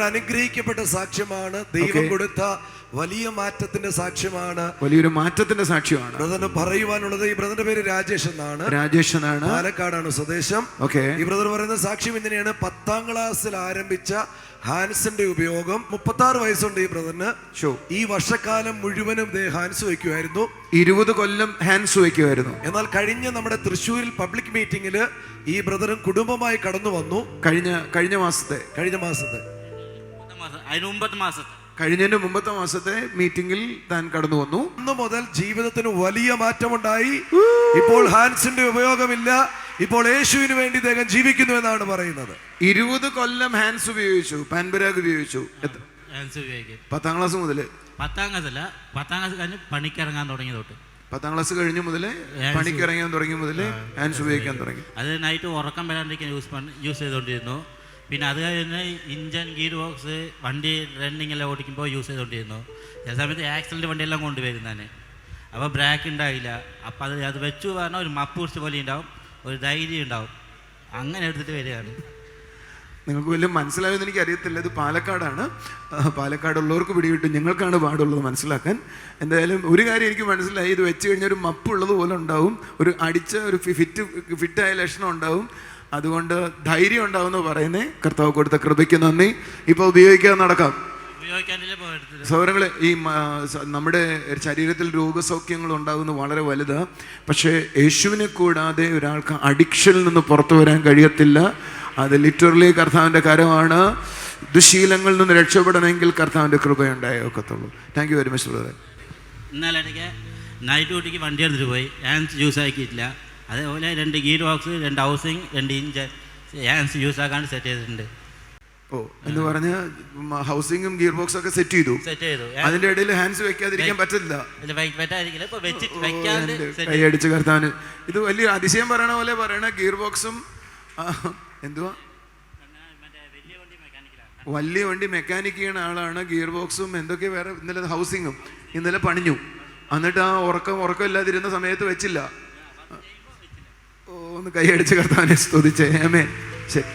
അനുഗ്രഹിക്കപ്പെട്ട സാക്ഷ്യമാണ്. ദൈവം കൊടുത്ത വലിയ മാറ്റത്തിന്റെ സാക്ഷ്യമാണ്. വലിയൊരു മാറ്റത്തിന്റെ സാക്ഷ്യമാണ് ബ്രദറിന് പറയുവാനുള്ളത്. ഈ ബ്രദറിന്റെ പേര് രാജേഷ് എന്നാണ്. പാലക്കാടാണ് സ്വദേശം. ഈ ബ്രദർ പറയുന്ന സാക്ഷ്യം ഇങ്ങനെയാണ്. 10ാം ക്ലാസ്സിൽ ആരംഭിച്ച ഹാൻസിന്റെ ഉപയോഗം 36 വയസ്സുണ്ട് ഈ ബ്രദറിന്. ഈ വർഷക്കാലം മുഴുവനും ഹാൻസ് വയ്ക്കുമായിരുന്നു. 20 കൊല്ലം ഹാൻസ് വയ്ക്കുമായിരുന്നു. എന്നാൽ കഴിഞ്ഞ നമ്മുടെ തൃശ്ശൂരിൽ പബ്ലിക് മീറ്റിംഗില് ഈ ബ്രദറും കുടുംബമായി കടന്നു വന്നു. കഴിഞ്ഞ മാസത്തെ കഴിഞ്ഞതിന്റെ മുമ്പത്തെ മാസത്തെ മീറ്റിംഗിൽ താൻ കടന്നു വന്നു. അന്ന് മുതൽ ജീവിതത്തിന് വലിയ മാറ്റമുണ്ടായി. ഇപ്പോൾ ഹാൻസിന്റെ ഉപയോഗമില്ല. ഇപ്പോൾ യേശുവിന് വേണ്ടി അദ്ദേഹം ജീവിക്കുന്നു എന്നാണ് പറയുന്നത്. 20 കൊല്ലം ഹാൻസ് ഉപയോഗിച്ചു, പാൻപരാഗ് ഉപയോഗിച്ചു. 10ാം ക്ലാസ് മുതൽ 10ാം ക്ലാസ് കഴിഞ്ഞ് പണിക്കിറങ്ങാൻ തുടങ്ങി തൊട്ട് 10ാം ക്ലാസ് കഴിഞ്ഞു മുതൽ പണിക്കിറങ്ങാൻ തുടങ്ങി മുതൽ ഹാൻസ് ഉപയോഗിക്കാൻ തുടങ്ങി. അത് നൈറ്റ് ഉറക്കം വരാണ്ടിരിക്കാൻ യൂസ് ചെയ്തുകൊണ്ടിരുന്നു. പിന്നെ അത് കഴിഞ്ഞ് ഇഞ്ചൻ ഗിയർ ബോക്സ് വണ്ടി റണ്ണിങ്ങെല്ലാം ഓടിക്കുമ്പോൾ യൂസ് ചെയ്തുകൊണ്ടിരുന്നു. ചില സമയത്ത് ആക്സിഡൻറ്റ് വണ്ടിയെല്ലാം കൊണ്ടുവരുന്നതാണ്. അപ്പോൾ ബ്രേക്ക് ഉണ്ടാവില്ല. അപ്പോൾ അത് വെച്ചു പറഞ്ഞാൽ ഒരു മപ്പ് കുറിച്ച് പോലെ ഉണ്ടാവും, ഒരു ധൈര്യം ഉണ്ടാവും. അങ്ങനെ എടുത്തിട്ട് വരികയാണ്. നിങ്ങൾക്ക് വലിയ മനസ്സിലായെന്ന് എനിക്ക് അറിയത്തില്ല. ഇത് പാലക്കാടാണ്. പാലക്കാടുള്ളവർക്ക് പിടികിട്ടും, ഞങ്ങൾക്കാണ് പാടുള്ളത് മനസ്സിലാക്കാൻ. എന്തായാലും ഒരു കാര്യം എനിക്ക് മനസ്സിലായി. ഇത് വെച്ച് കഴിഞ്ഞാൽ ഒരു മപ്പ് ഉള്ളത് പോലെ ഉണ്ടാവും, ഒരു അടിച്ച ഒരു ഫിറ്റായ ലക്ഷണം ഉണ്ടാവും. അതുകൊണ്ട് ധൈര്യം ഉണ്ടാവുമെന്ന് പറയുന്നേ. കർത്താവ് കൊടുത്ത കൃപയ്ക്ക് നന്ദി. ഇപ്പോൾ ഉപയോഗിക്കാൻ നടക്കാം. സൗരങ്ങളെ, ഈ നമ്മുടെ ശരീരത്തിൽ രോഗസൗഖ്യങ്ങൾ ഉണ്ടാകുന്നത് വളരെ വലുതാണ്. പക്ഷേ യേശുവിനെ കൂടാതെ ഒരാൾക്ക് അഡിക്ഷനിൽ നിന്ന് പുറത്തു വരാൻ കഴിയത്തില്ല. അത് ലിറ്ററലി കർത്താവിൻ്റെ കരമാണ്. ദുശീലങ്ങളിൽ നിന്ന് രക്ഷപ്പെടണമെങ്കിൽ കർത്താവിൻ്റെ കൃപയുണ്ടായേ ഒക്കത്തുള്ളൂ. Thank you very much brother. ഇന്നലെ ഇടയ്ക്ക് നൈറ്റ് ഡ്യൂട്ടിക്ക് വണ്ടി എടുത്തിട്ട് പോയി. ഹാൻസ് യൂസ് ആക്കിയിട്ടില്ല. അതേപോലെ 2 ഗിയർ ബോക്സ്, 2 ഹൗസിങ്, 2 ഇഞ്ചൻ ഹാൻസ് യൂസ് ആക്കാൻ സെറ്റ് ചെയ്തിട്ടുണ്ട്. എന്ന് പറഞ്ഞ ഹൗസിങ്ങും ഗിയർ ബോക്സ് ഒക്കെ സെറ്റ് ചെയ്തു. അതിന്റെ ഇടയിൽ ഹാൻഡ്സ് വെക്കാതിരിക്കാൻ പറ്റില്ല. കൈയടിച്ച് കർത്താവിന് ഇത് വലിയ അതിശയം പറയണ പോലെ പറയണ. ഗിയർ ബോക്സും എന്തുവാ, വലിയ വണ്ടി മെക്കാനിക് ചെയ്യുന്ന ആളാണ്. ഗിയർ ബോക്സും എന്തൊക്കെ വേറെ. ഇന്നലെ ഹൗസിങ്ങും ഇന്നലെ പണിഞ്ഞു. എന്നിട്ട് ആ ഉറക്കം ഇല്ലാതിരുന്ന സമയത്ത് വെച്ചില്ല. ഒന്ന് കൈയടിച്ച് കർത്താവിനെ സ്തുതിച്ചേ. ആമേൻ. ശരി.